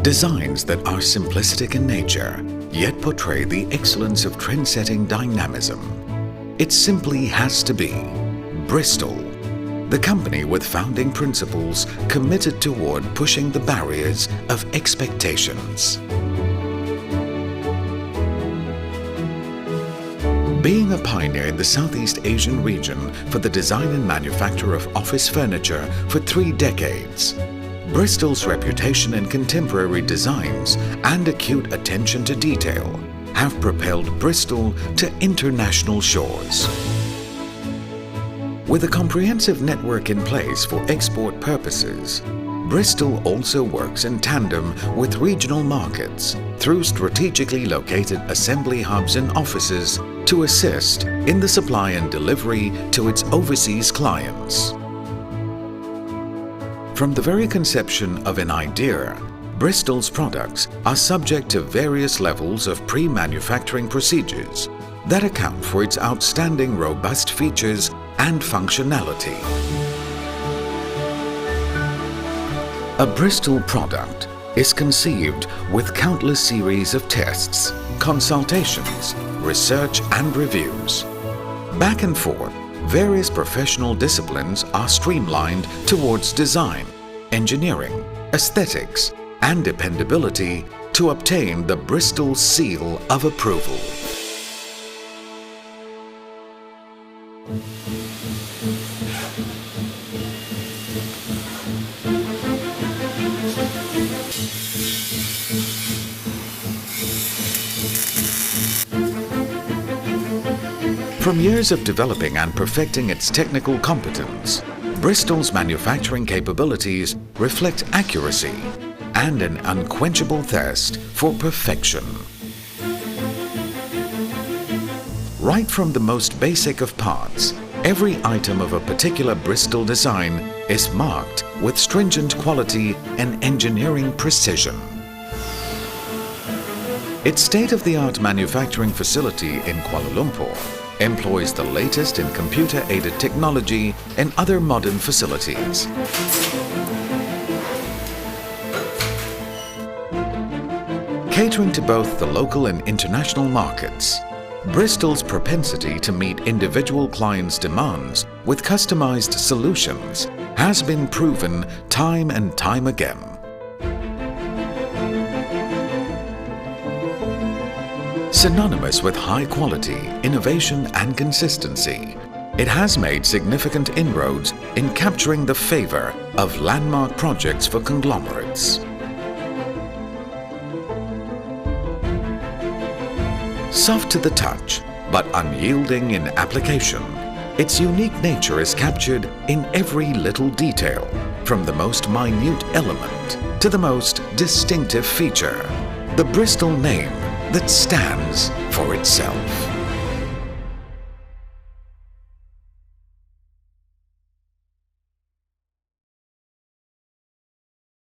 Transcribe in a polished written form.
Designs that are simplistic in nature, yet portray the excellence of trend-setting dynamism. It simply has to be Bristol, the company with founding principles committed toward pushing the barriers of expectations. Being a pioneer in the Southeast Asian region for the design and manufacture of office furniture for 3 decades, Bristol's reputation in contemporary designs and acute attention to detail have propelled Bristol to international shores. With a comprehensive network in place for export purposes, Bristol also works in tandem with regional markets through strategically located assembly hubs and offices to assist in the supply and delivery to its overseas clients. From the very conception of an idea, Bristol's products are subject to various levels of pre-manufacturing procedures that account for its outstanding robust features and functionality. A Bristol product is conceived with countless series of tests, consultations, research and reviews. Back and forth, various professional disciplines are streamlined towards design, engineering, aesthetics and dependability to obtain the Bristol seal of approval. From years of developing and perfecting its technical competence, Bristol's manufacturing capabilities reflect accuracy and an unquenchable thirst for perfection. Right from the most basic of parts, every item of a particular Bristol design is marked with stringent quality and engineering precision. Its state-of-the-art manufacturing facility in Kuala Lumpur employs the latest in computer-aided technology and other modern facilities. Catering to both the local and international markets, Bristol's propensity to meet individual clients' demands with customized solutions has been proven time and time again. Synonymous with high quality, innovation and consistency, it has made significant inroads in capturing the favor of landmark projects for conglomerates. Soft to the touch, but unyielding in application, its unique nature is captured in every little detail, from the most minute element to the most distinctive feature. The Bristol name that stands for itself.